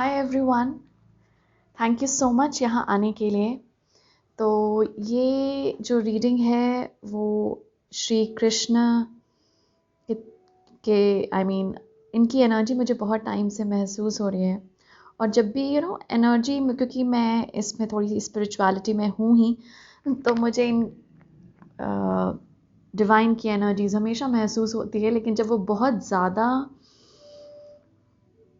Hi everyone, thank you so much यहाँ आने के लिए। तो ये जो रीडिंग है वो श्री कृष्ण के इनकी एनर्जी मुझे बहुत टाइम से महसूस हो रही है। और जब भी एनर्जी, क्योंकि मैं इसमें थोड़ी स्पिरिचुअलिटी में हूँ ही, तो मुझे इन डिवाइन की एनर्जीज हमेशा महसूस होती है। लेकिन जब वो बहुत ज़्यादा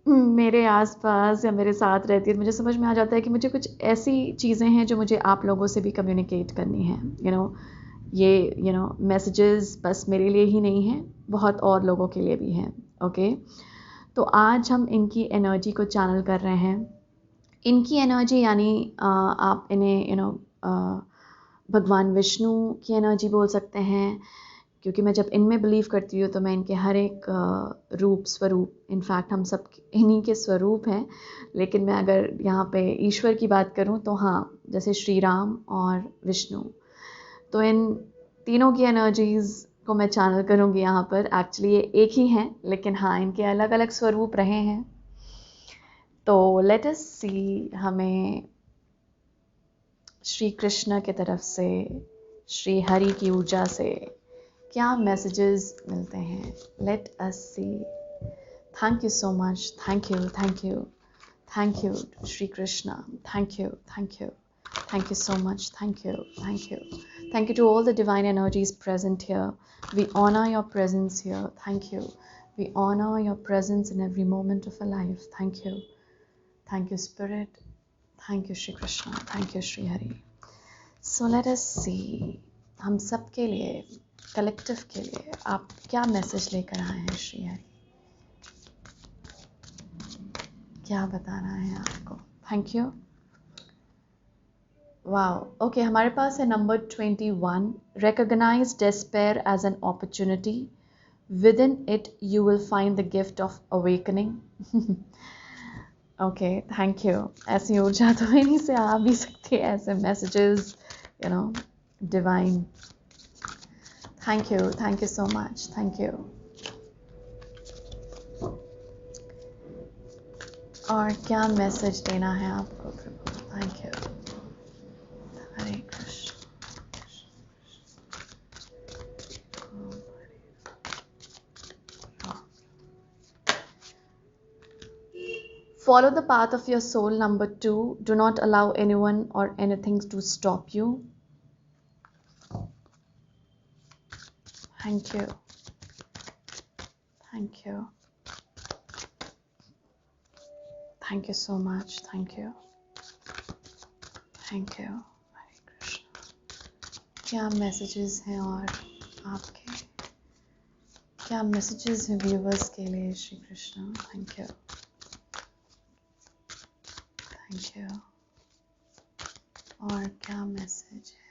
मेरे आसपास या मेरे साथ रहती है, मुझे समझ में आ जाता है कि मुझे कुछ ऐसी चीज़ें हैं जो मुझे आप लोगों से भी कम्युनिकेट करनी है। ये मैसेजेस बस मेरे लिए ही नहीं हैं, बहुत और लोगों के लिए भी हैं। ओके, तो आज हम इनकी एनर्जी को चैनल कर रहे हैं। इनकी एनर्जी यानी आप इन्हें भगवान विष्णु की एनर्जी बोल सकते हैं, क्योंकि मैं जब इनमें बिलीव करती हूँ तो मैं इनके हर एक रूप स्वरूप, इनफैक्ट हम सब इन्हीं के स्वरूप हैं। लेकिन मैं अगर यहाँ पे ईश्वर की बात करूँ तो हाँ, जैसे श्री राम और विष्णु, तो इन तीनों की एनर्जीज़ को मैं चैनल करूँगी यहाँ पर। एक्चुअली ये एक ही हैं, लेकिन हाँ, इनके अलग अलग स्वरूप रहे हैं। तो लेट अस सी हमें श्री कृष्ण की तरफ से, श्री हरि की ऊर्जा से क्या मैसेजेस मिलते हैं। Let us see. Thank you so much, thank you, thank you, thank you Shri Krishna, thank you, thank you, thank you so much, thank you, thank you, thank you to all the divine energies present here. We honor your presence here. Thank you. We honor your presence in every moment of our life. Thank you, thank you spirit, thank you Shri Krishna, thank you Shri Hari. So let us see, हम सब के लिए, collective के लिए आप क्या message लेकर आए हैं श्री हरि, क्या बताना है आपको। Thank you. वाओ, ओके, हमारे पास है number 21। Recognise despair as an opportunity. Within it you will find the gift of awakening. Okay, thank you. ऐसी ऊर्जा तो इन्हीं से आ भी सकती है, ऐसे messages, divine. Thank you so much, thank you. और क्या मैसेज देना है आपको प्रभु। Thank you. Hare Krishna. Follow the path of your soul. Number 2, do not allow anyone or anything to stop you. Thank you. Thank you. Thank you so much. Thank you. Thank you. हरे कृष्ण। क्या messages हैं और आपके, क्या messages हैं viewers के लिए Shri Krishna. Thank you, thank you. और क्या मैसेज है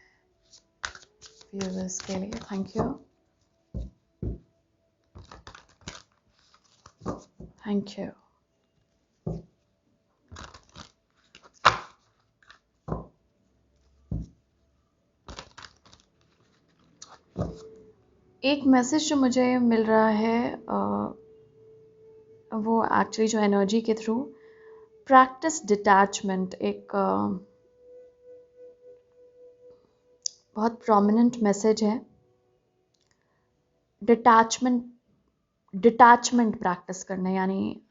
व्यूवर्स के लिए। Thank you, thank you. एक मैसेज जो मुझे मिल रहा है वो एक्चुअली जो एनर्जी के थ्रू, प्रैक्टिस डिटैचमेंट, एक बहुत प्रोमिनेंट मैसेज है। डिटैचमेंट प्रैक्टिस करना, यानी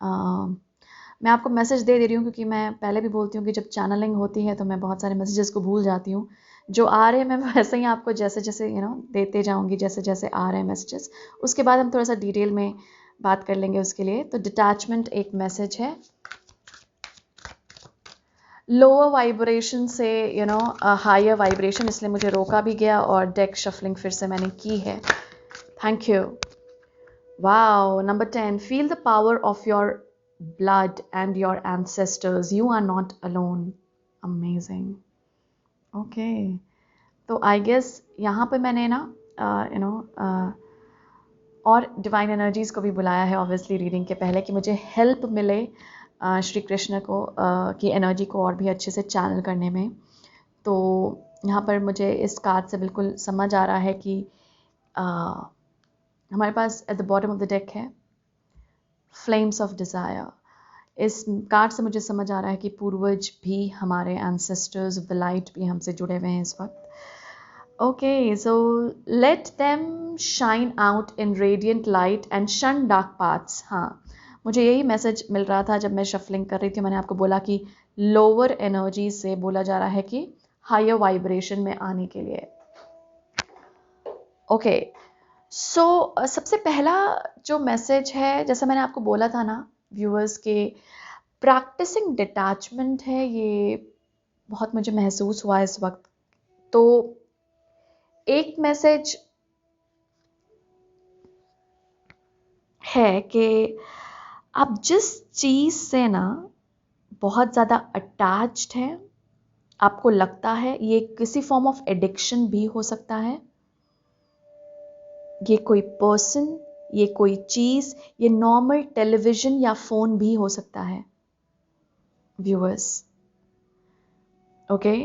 मैं आपको मैसेज दे रही हूँ क्योंकि मैं पहले भी बोलती हूँ कि जब चैनलिंग होती है तो मैं बहुत सारे मैसेजेस को भूल जाती हूँ। जो आ रहे हैं मैं वैसे ही आपको जैसे जैसे देते जाऊँगी, जैसे जैसे आ रहे हैं मैसेजेस। उसके बाद हम थोड़ा सा डिटेल में बात कर लेंगे उसके लिए। तो डिटैचमेंट एक मैसेज है। लोअर वाइब्रेशन से हायर वाइब्रेशन, इसलिए मुझे रोका भी गया और डेक शफलिंग फिर से मैंने की है। Thank you. Wow, number 10, feel the power of your blood and your ancestors. You are not alone. Amazing. Okay. तो आई गेस यहाँ पे मैंने और डिवाइन एनर्जीज को भी बुलाया है ऑब्वियसली रीडिंग के पहले, कि मुझे हेल्प मिले श्री कृष्ण को की एनर्जी को और भी अच्छे से चैनल करने में। तो यहाँ पर मुझे इस कार्ड से बिल्कुल समझ आ रहा है कि हमारे पास at the bottom of the deck है फ्लेम्स ऑफ डिज़ायर। इस कार्ड से मुझे समझ आ रहा है कि पूर्वज भी, हमारे एंसेस्टर्स ऑफ द लाइट भी हमसे जुड़े हुए हैं इस वक्त. Okay, so let them shine out in radiant light and शन डार्क पाथ्स. हाँ, मुझे यही मैसेज मिल रहा था जब मैं शफलिंग कर रही थी. मैंने आपको बोला कि लोअर एनर्जी से बोला जा रहा है कि हायर वाइब्रेशन में आने के लिए. ओके, सो सबसे पहला जो मैसेज है, जैसा मैंने आपको बोला था ना व्यूअर्स के, प्रैक्टिसिंग डिटैचमेंट है. ये बहुत मुझे महसूस हुआ इस वक्त. तो एक मैसेज है कि आप जिस चीज़ से ना बहुत ज़्यादा अटैच्ड हैं, आपको लगता है ये किसी फॉर्म ऑफ एडिक्शन भी हो सकता है, ये कोई पर्सन, ये कोई चीज़, ये नॉर्मल टेलीविज़न या फ़ोन भी हो सकता है व्यूअर्स. ओके,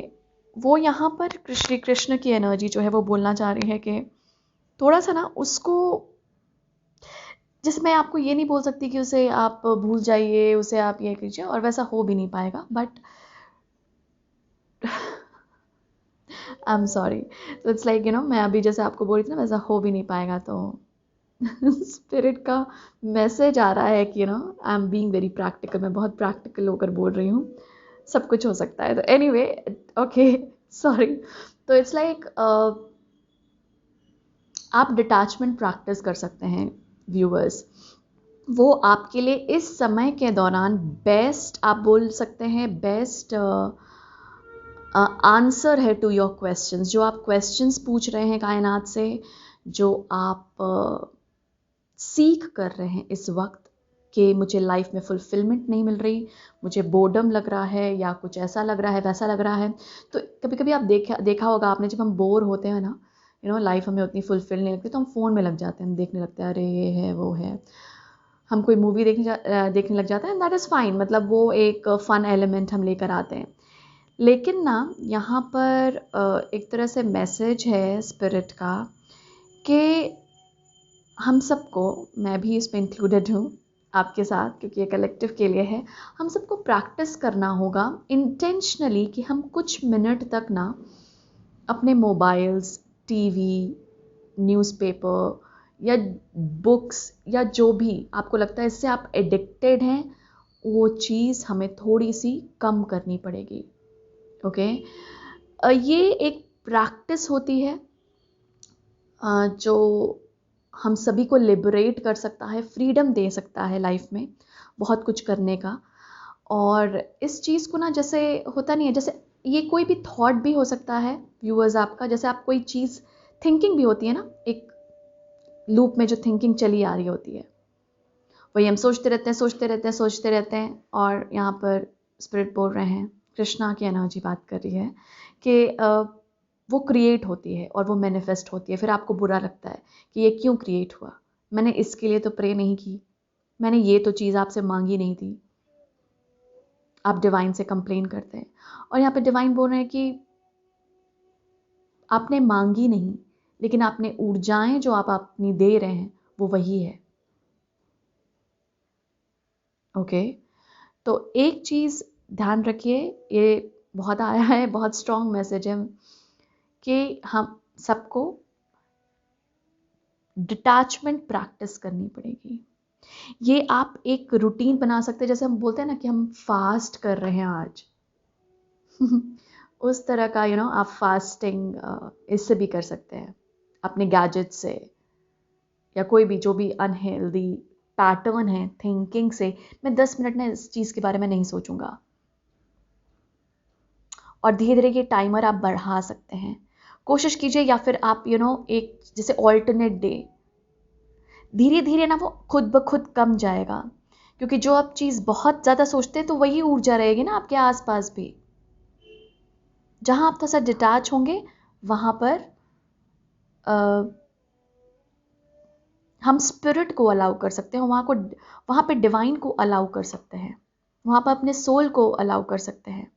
वो यहाँ पर श्री कृष्ण की एनर्जी जो है वो बोलना चाह रही है कि थोड़ा सा ना उसको, जैसे मैं आपको ये नहीं बोल सकती कि उसे आप भूल जाइए, उसे आप ये कीजिए, और वैसा हो भी नहीं पाएगा, बट आई एम सॉरी. तो इट्स लाइक मैं अभी जैसे आपको बोल रही थी ना, वैसा हो भी नहीं पाएगा. तो स्पिरिट का मैसेज आ रहा है कि I am being very practical. मैं बहुत प्रैक्टिकल होकर बोल रही हूँ. सब कुछ हो सकता है. तो एनीवे, ओके, सॉरी. तो इट्स लाइक आप डिटैचमेंट प्रैक्टिस कर सकते हैं व्यूअर्स. वो आपके लिए इस समय के दौरान बेस्ट, आप बोल सकते हैं बेस्ट आंसर है टू योर क्वेश्चंस. जो आप क्वेश्चंस पूछ रहे हैं कायनात से, जो आप सीख कर रहे हैं इस वक्त कि मुझे लाइफ में फुलफिलमेंट नहीं मिल रही, मुझे बोर्डम लग रहा है, या कुछ ऐसा लग रहा है, वैसा लग रहा है. तो कभी कभी आप देखा होगा आपने, जब हम बोर होते हैं ना, लाइफ हमें उतनी फुलफिल नहीं लगती, तो हम फ़ोन में लग जाते हैं, हम देखने लगते हैं, अरे ये है वो है. हम कोई मूवी देखने लग जाते हैं. दैट इज़ फाइन, मतलब वो एक फ़न एलिमेंट हम लेकर आते हैं. लेकिन ना यहाँ पर एक तरह से मैसेज है स्पिरिट का कि हम सबको, मैं भी इसमें इंक्लूडेड हूँ आपके साथ, क्योंकि ये कलेक्टिव के लिए है, हम सबको प्रैक्टिस करना होगा इंटेंशनली कि हम कुछ मिनट तक ना अपने मोबाइल्स, टीवी, न्यूज़पेपर या बुक्स या जो भी आपको लगता है इससे आप एडिक्टेड हैं, वो चीज़ हमें थोड़ी सी कम करनी पड़ेगी. ओके, ये एक प्रैक्टिस होती है जो हम सभी को लिबरेट कर सकता है, फ्रीडम दे सकता है लाइफ में बहुत कुछ करने का. और इस चीज़ को ना, जैसे होता नहीं है, जैसे ये कोई भी थॉट भी हो सकता है व्यूअर्स आपका, जैसे आप कोई चीज़, थिंकिंग भी होती है ना, एक लूप में जो थिंकिंग चली आ रही होती है, वही हम सोचते रहते हैं, सोचते रहते हैं, सोचते रहते हैं. और यहाँ पर स्पिरिट बोल रहे हैं, कृष्णा की एनर्जी बात कर रही है कि वो क्रिएट होती है और वो मैनिफेस्ट होती है. फिर आपको बुरा लगता है कि ये क्यों क्रिएट हुआ, मैंने इसके लिए तो प्रे नहीं की, मैंने ये तो चीज़ आपसे मांगी नहीं थी. आप डिवाइन से कंप्लेन करते हैं, और यहाँ पे डिवाइन बोल रहे हैं कि आपने मांगी नहीं, लेकिन आपने ऊर्जाएं जो आप अपनी दे रहे हैं वो वही है. ओके, तो एक चीज़ ध्यान रखिए, ये बहुत आया है, बहुत स्ट्रॉन्ग मैसेज है कि हम सबको डिटैचमेंट प्रैक्टिस करनी पड़ेगी. ये आप एक रूटीन बना सकते हैं, जैसे हम बोलते हैं ना कि हम फास्ट कर रहे हैं आज. उस तरह का आप फास्टिंग इससे भी कर सकते हैं, अपने गैजेट से, या कोई भी जो भी अनहेल्दी पैटर्न है थिंकिंग से. मैं 10 मिनट ना इस चीज़ के बारे में नहीं सोचूंगा, और धीरे धीरे ये टाइमर आप बढ़ा सकते हैं. कोशिश कीजिए, या फिर आप एक जैसे ऑल्टरनेट डे, धीरे धीरे ना वो खुद ब खुद कम जाएगा. क्योंकि जो आप चीज़ बहुत ज़्यादा सोचते हैं, तो वही ऊर्जा रहेगी ना आपके आसपास भी. जहाँ आप थोड़ा सा डिटैच होंगे, वहाँ पर हम स्पिरिट को अलाउ कर सकते हैं, वहाँ पे डिवाइन को अलाउ कर सकते हैं, वहाँ पर अपने सोल को अलाउ कर सकते हैं.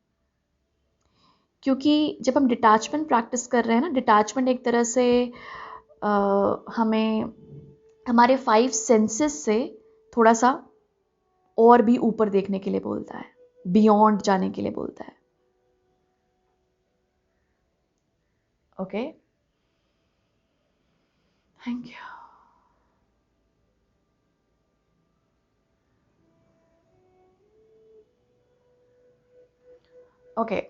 क्योंकि जब हम डिटैचमेंट प्रैक्टिस कर रहे हैं ना, डिटैचमेंट एक तरह से हमें हमारे 5 सेंसेस से थोड़ा सा और भी ऊपर देखने के लिए बोलता है, बियॉन्ड जाने के लिए बोलता है। Okay, thank you. ओके,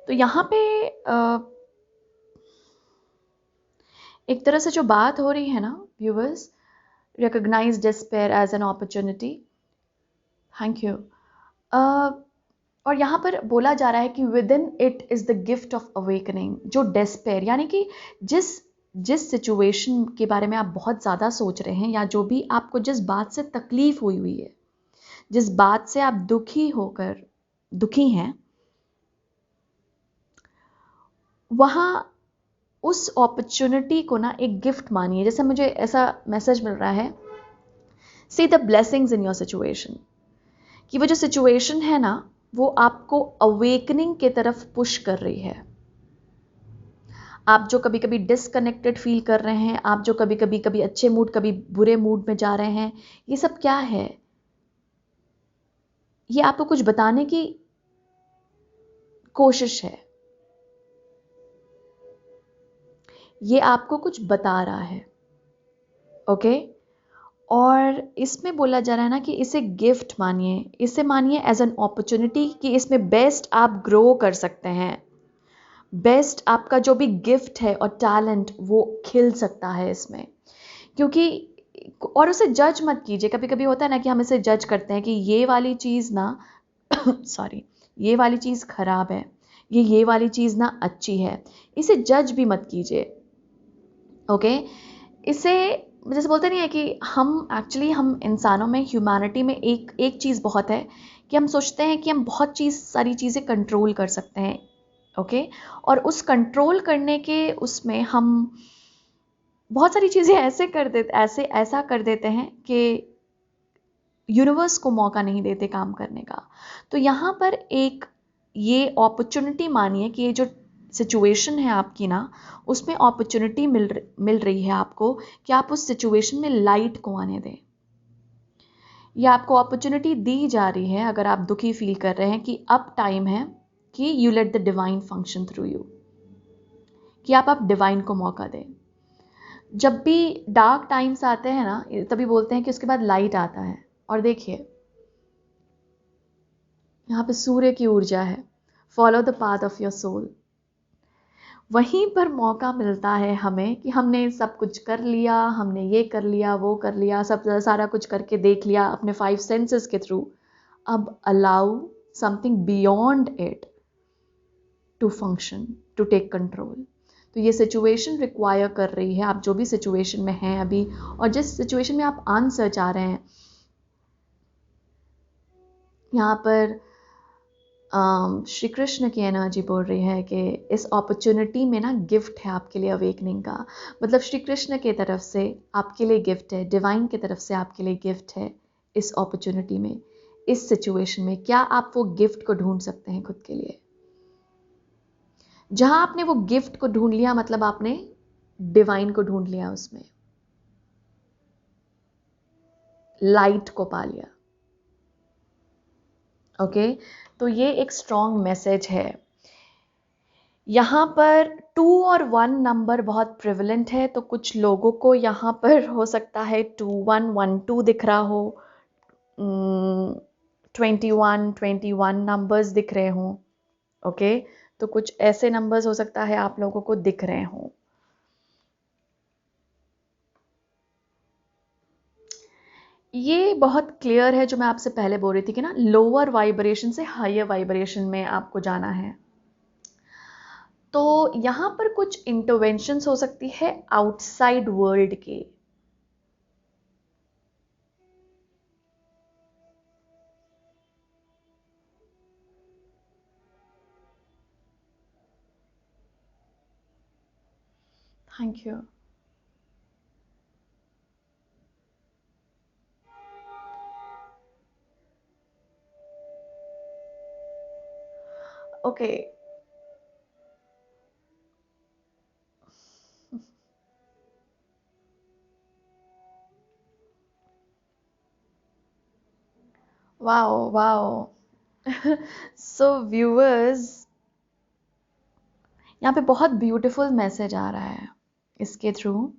तो यहाँ पे एक तरह से जो बात हो रही है ना viewers, recognize despair as an opportunity। Thank you. और यहाँ पर बोला जा रहा है कि with in it is the gift of awakening. जो डेस्पेयर यानी कि जिस जिस सिचुएशन के बारे में आप बहुत ज़्यादा सोच रहे हैं, या जो भी आपको जिस बात से तकलीफ हुई है, जिस बात से आप दुखी हैं, वहाँ उस अपॉर्चुनिटी को ना एक गिफ्ट मानिए। जैसे मुझे ऐसा मैसेज मिल रहा है, see the blessings in your situation, कि वो जो सिचुएशन है ना, वो आपको अवेकनिंग की तरफ पुश कर रही है। आप जो कभी कभी डिसकनेक्टेड फील कर रहे हैं, आप जो कभी अच्छे मूड, कभी बुरे मूड में जा रहे हैं, ये सब क्या है? ये आपको कुछ बताने की कोशिश है, ये आपको कुछ बता रहा है। ओके, और इसमें बोला जा रहा है ना कि इसे गिफ्ट मानिए, इसे मानिए एज एन अपॉर्चुनिटी, कि इसमें बेस्ट आप ग्रो कर सकते हैं, बेस्ट आपका जो भी गिफ्ट है और टैलेंट वो खिल सकता है इसमें। क्योंकि और उसे जज मत कीजिए। कभी कभी होता है ना कि हम इसे जज करते हैं कि ये वाली चीज़ ना सॉरी, ये वाली चीज़ खराब है, ये वाली चीज़ ना अच्छी है। इसे जज भी मत कीजिए। ओके, इसे जैसे बोलते नहीं है कि हम इंसानों में, ह्यूमैनिटी में एक एक चीज़ बहुत है कि हम सोचते हैं कि हम बहुत सारी चीज़ें कंट्रोल कर सकते हैं। ओके, और उस कंट्रोल करने के उसमें हम बहुत सारी चीज़ें ऐसा कर देते हैं कि यूनिवर्स को मौका नहीं देते काम करने का। तो यहाँ पर एक ये अपॉर्चुनिटी मानिए कि ये जो सिचुएशन है आपकी ना, उसमें अपॉर्चुनिटी मिल रही है आपको कि आप उस सिचुएशन में लाइट को आने दें। ये आपको अपॉर्चुनिटी दी जा रही है, अगर आप दुखी फील कर रहे हैं, कि अब टाइम है कि you let the divine function through you, कि आप डिवाइन को मौका दें। जब भी डार्क टाइम्स आते हैं ना, तभी बोलते हैं कि उसके बाद लाइट आता है। और देखिए, यहाँ पे सूर्य की ऊर्जा है, follow the path of your soul. वहीं पर मौका मिलता है हमें कि हमने सब कुछ कर लिया, हमने ये कर लिया, वो कर लिया, सब सारा कुछ करके देख लिया अपने 5 सेंसेस के थ्रू। अब allow something beyond it to function, to take control. तो ये सिचुएशन रिक्वायर कर रही है, आप जो भी सिचुएशन में हैं अभी, और जिस सिचुएशन में आप आंसर चाह रहे हैं, यहाँ पर श्री कृष्ण की एनर्जी बोल रही है कि इस अपॉर्चुनिटी में ना गिफ्ट है आपके लिए अवेकनिंग का। मतलब श्री कृष्ण की तरफ से आपके लिए गिफ्ट है, डिवाइन की तरफ से आपके लिए गिफ्ट है इस अपॉर्चुनिटी में, इस सिचुएशन में। क्या आप वो गिफ्ट को ढूंढ सकते हैं खुद के लिए? जहां आपने वो गिफ्ट को ढूंढ लिया, मतलब आपने डिवाइन को ढूंढ लिया, उसमें लाइट को पा लिया। ओके, तो ये एक स्ट्रॉन्ग मैसेज है। यहाँ पर 2 और 1 नंबर बहुत प्रिवलेंट है, तो कुछ लोगों को यहाँ पर हो सकता है 2112 दिख रहा हो, 2121 नंबर्स दिख रहे हों। ओके, तो कुछ ऐसे नंबर्स हो सकता है आप लोगों को दिख रहे हों। ये बहुत क्लियर है जो मैं आपसे पहले बोल रही थी कि ना, लोअर वाइब्रेशन से हायर वाइब्रेशन में आपको जाना है। तो यहाँ पर कुछ इंटरवेंशंस हो सकती है आउटसाइड वर्ल्ड के। Thank you. Okay, wow wow. So viewers, यहाँ पे बहुत ब्यूटीफुल मैसेज आ रहा है इसके थ्रू।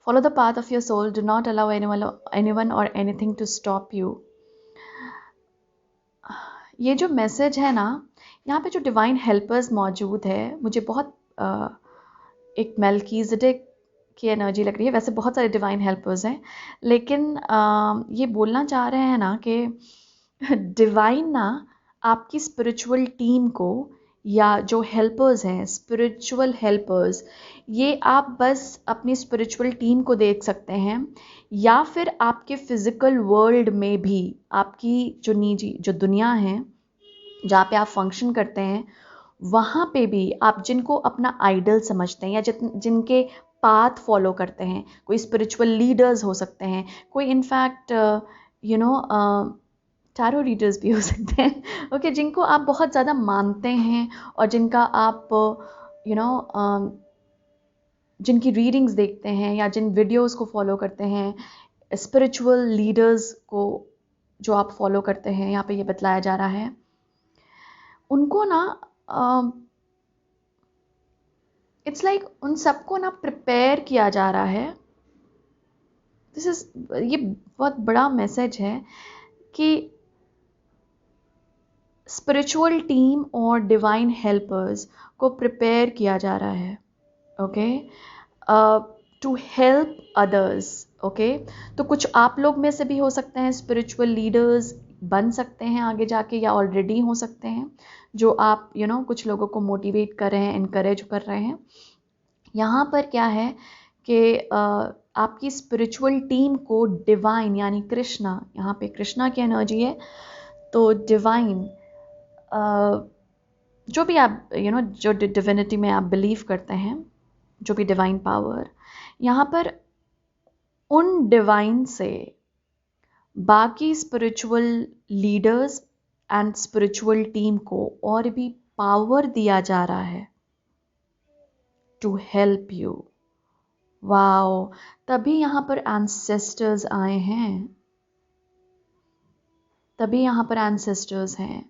Follow the path of your soul, do not allow anyone और एनीथिंग टू स्टॉप यू। ये जो मैसेज है ना, यहाँ पे जो डिवाइन हेल्पर्स मौजूद है, मुझे बहुत एक मेल्कीज़ेडेक की एनर्जी लग रही है। वैसे बहुत सारे डिवाइन हेल्पर्स हैं, लेकिन ये बोलना चाह रहे हैं ना कि डिवाइन ना आपकी स्पिरिचुअल टीम को, या जो हेल्पर्स हैं, स्पिरिचुअल हेल्पर्स, ये आप बस अपनी स्पिरिचुअल टीम को देख सकते हैं, या फिर आपके फिजिकल वर्ल्ड में भी आपकी जो निजी जो दुनिया है जहाँ पे आप फंक्शन करते हैं, वहाँ पे भी आप जिनको अपना आइडल समझते हैं या जिनके पाथ फॉलो करते हैं, कोई स्पिरिचुअल लीडर्स हो सकते हैं, कोई in fact you know tarot readers भी हो सकते हैं, ओके, जिनको आप बहुत ज़्यादा मानते हैं और जिनका आप यू नो जिनकी रीडिंग्स देखते हैं या जिन वीडियोस को फॉलो करते हैं, स्पिरिचुअल लीडर्स को जो आप फॉलो करते हैं, यहाँ पे ये बतलाया जा रहा है, उनको ना इट्स लाइक उन सबको ना प्रिपेयर किया जा रहा है। ये बहुत बड़ा मैसेज है कि स्पिरिचुअल टीम और डिवाइन हेल्पर्स को प्रिपेयर किया जा रहा है, okay, to help others, okay. तो कुछ आप लोग में से भी हो सकते हैं स्पिरिचुअल लीडर्स, बन सकते हैं आगे जाके, या ऑलरेडी हो सकते हैं, जो आप कुछ लोगों को मोटिवेट कर रहे हैं, इनकरेज कर रहे हैं। यहाँ पर क्या है कि आपकी स्पिरिचुअल टीम को डिवाइन यानी कृष्णा, यहाँ पे कृष्णा की एनर्जी है, तो डिवाइन जो भी आप जो डिविनिटी में आप बिलीव करते हैं, जो भी डिवाइन पावर, यहाँ पर उन डिवाइन से बाकी spiritual leaders and spiritual team को और भी पावर दिया जा रहा है टू हेल्प यू। वाओ, तभी यहाँ पर एंसेस्टर्स आए हैं, तभी यहाँ पर एंसेस्टर्स हैं।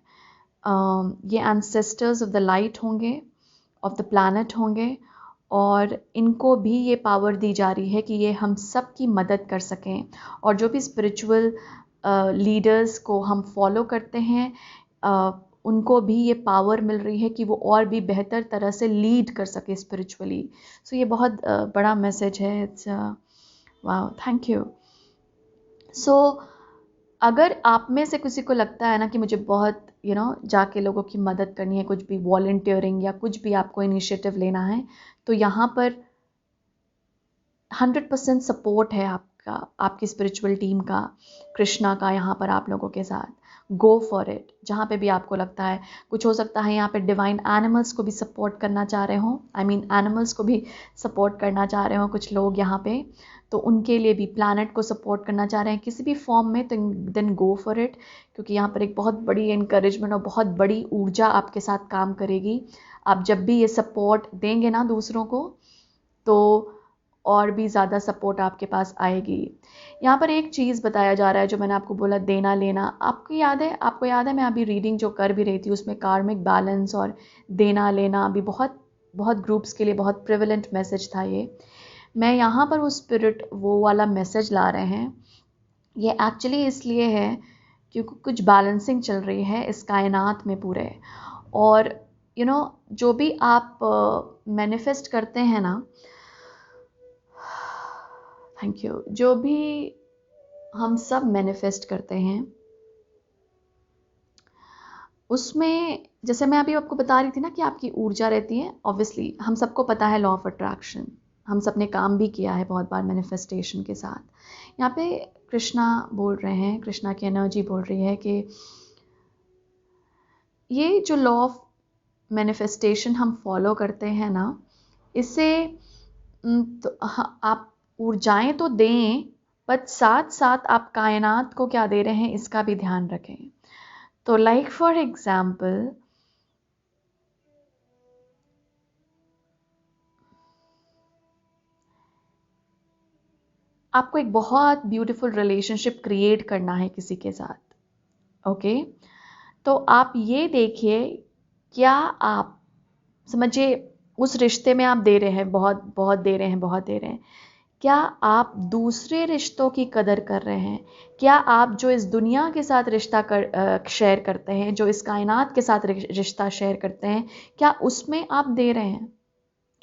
ये एंसेस्टर्स ऑफ द लाइट होंगे, ऑफ द प्लैनेट होंगे, और इनको भी ये पावर दी जा रही है कि ये हम सब की मदद कर सकें, और जो भी स्पिरिचुअल लीडर्स को हम फॉलो करते हैं, उनको भी ये पावर मिल रही है कि वो और भी बेहतर तरह से लीड कर सके स्पिरिचुअली। सो ये बहुत बड़ा मैसेज है। It's wow, thank you. So अगर आप में से किसी को लगता है ना कि मुझे बहुत जाके लोगों की मदद करनी है, कुछ भी वॉलंटियरिंग या कुछ भी आपको इनिशिएटिव लेना है, तो यहाँ पर 100% सपोर्ट है आपका, आपकी स्पिरिचुअल टीम का, कृष्णा का, यहाँ पर आप लोगों के साथ। Go for it. जहाँ पे भी आपको लगता है, कुछ हो सकता है यहाँ पे डिवाइन एनिमल्स को भी सपोर्ट करना चाह रहे हो, एनिमल्स को भी सपोर्ट करना चाह रहे हो कुछ लोग यहाँ पे, तो उनके लिए भी प्लैनेट को सपोर्ट करना चाह रहे हैं किसी भी फॉर्म में, तो देन गो फॉर इट, क्योंकि यहाँ पर एक बहुत बड़ी इनकरेजमेंट और बहुत बड़ी ऊर्जा आपके साथ काम करेगी। आप जब भी ये सपोर्ट देंगे ना दूसरों को, तो और भी ज़्यादा सपोर्ट आपके पास आएगी। यहाँ पर एक चीज़ बताया जा रहा है, जो मैंने आपको बोला, देना लेना। आपको याद है मैं अभी रीडिंग जो कर भी रही थी, उसमें कार्मिक बैलेंस और देना लेना अभी बहुत बहुत ग्रुप्स के लिए बहुत प्रिवेलेंट मैसेज था ये। मैं यहाँ पर वो स्पिरिट वो वाला मैसेज ला रहे हैं। ये एक्चुअली इसलिए है क्योंकि कुछ बैलेंसिंग चल रही है इस कायनात में पूरे, और जो भी आप मैनिफेस्ट करते हैं ना, थैंक यू, जो भी हम सब मैनिफेस्ट करते हैं, उसमें जैसे मैं अभी आपको बता रही थी ना कि आपकी ऊर्जा रहती है। ऑब्वियसली हम सबको पता है लॉ ऑफ अट्रैक्शन, हम सब ने काम भी किया है बहुत बार मैनिफेस्टेशन के साथ। यहाँ पे कृष्णा बोल रहे हैं, कृष्णा की एनर्जी बोल रही है कि ये जो लॉ ऑफ मैनिफेस्टेशन हम फॉलो करते हैं ना, इससे तो आप ऊर्जाएं तो दें, बट साथ साथ आप कायनात को क्या दे रहे हैं इसका भी ध्यान रखें। तो लाइक फॉर एग्जाम्पल, आपको एक बहुत ब्यूटीफुल रिलेशनशिप क्रिएट करना है किसी के साथ, ओके? तो आप ये देखिए, क्या आप समझिए उस रिश्ते में आप दे रहे हैं, बहुत बहुत दे रहे हैं, बहुत दे रहे हैं। क्या आप दूसरे रिश्तों की कदर कर रहे हैं? क्या आप जो इस दुनिया के साथ रिश्ता शेयर करते हैं, जो इस कायनात के साथ रिश्ता शेयर करते हैं, क्या उसमें आप दे रहे हैं?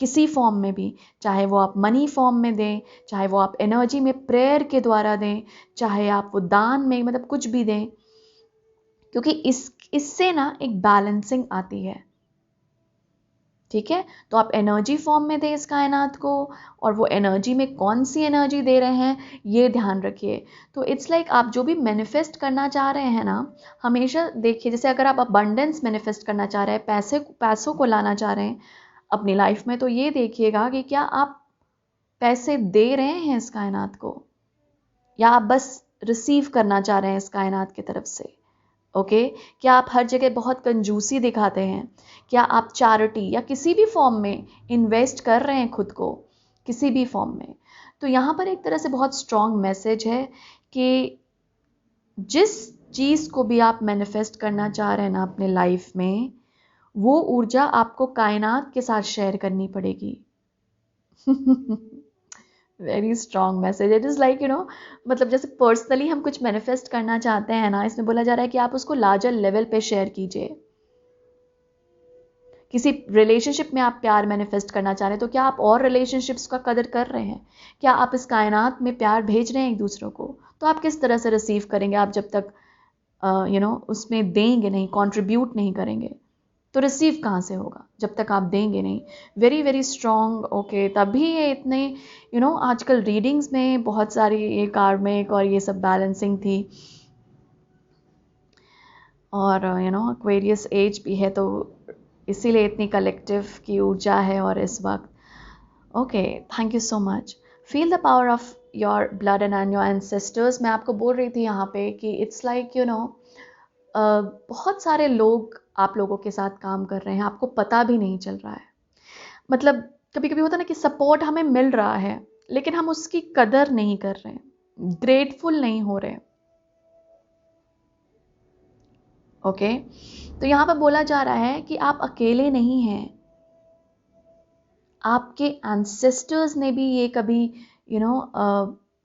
किसी फॉर्म में भी, चाहे वो आप मनी फॉर्म में दें, चाहे वो आप एनर्जी में प्रेयर के द्वारा दें, चाहे आप वो दान में, मतलब कुछ भी दें, क्योंकि इससे ना एक बैलेंसिंग आती है, ठीक है? तो आप एनर्जी फॉर्म में दें इस कायनात को, और वो एनर्जी में कौन सी एनर्जी दे रहे हैं ये ध्यान रखिए। तो इट्स लाइक आप जो भी मैनिफेस्ट करना चाह रहे हैं ना, हमेशा देखिए, जैसे अगर आप अबंडेंस मैनिफेस्ट करना चाह रहे हैं, पैसों को लाना चाह रहे हैं अपनी लाइफ में, तो ये देखिएगा कि क्या आप पैसे दे रहे हैं इस कायनात को, या आप बस रिसीव करना चाह रहे हैं इस कायनात की तरफ से, ओके? क्या आप हर जगह बहुत कंजूसी दिखाते हैं? क्या आप चैरिटी या किसी भी फॉर्म में इन्वेस्ट कर रहे हैं खुद को, किसी भी फॉर्म में? तो यहाँ पर एक तरह से बहुत स्ट्रॉन्ग मैसेज है कि जिस चीज़ को भी आप मैनिफेस्ट करना चाह रहे हैं ना अपने लाइफ में, वो ऊर्जा आपको कायनात के साथ शेयर करनी पड़ेगी। Very strong message. It is like मतलब जैसे पर्सनली हम कुछ मैनिफेस्ट करना चाहते हैं ना, इसमें बोला जा रहा है कि आप उसको लार्जर लेवल पे शेयर कीजिए। किसी रिलेशनशिप में आप प्यार मैनिफेस्ट करना चाह रहे हैं, तो क्या आप और रिलेशनशिप्स का कदर कर रहे हैं? क्या आप इस कायनात में प्यार भेज रहे हैं एक दूसरों को? तो आप किस तरह से रिसीव करेंगे, आप जब तक उसमें देंगे नहीं, कंट्रीब्यूट नहीं करेंगे, तो रिसीव कहाँ से होगा जब तक आप देंगे नहीं? Very very strong, okay? तभी ये इतने आजकल रीडिंग्स में बहुत सारी ये कार्मिक और ये सब बैलेंसिंग थी, और एक्वेरियस एज भी है, तो इसीलिए इतनी कलेक्टिव की ऊर्जा है। और इस वक्त, okay, thank you so much. Feel the power of your blood and your ancestors. मैं आपको बोल रही थी यहाँ पे कि इट्स लाइक बहुत सारे लोग आप लोगों के साथ काम कर रहे हैं, आपको पता भी नहीं चल रहा है। मतलब कभी कभी होता है ना कि सपोर्ट हमें मिल रहा है, लेकिन हम उसकी कदर नहीं कर रहे हैं, ग्रेटफुल नहीं हो रहे, ओके? तो यहाँ पर बोला जा रहा है कि आप अकेले नहीं हैं। आपके एंसेस्टर्स ने भी ये कभी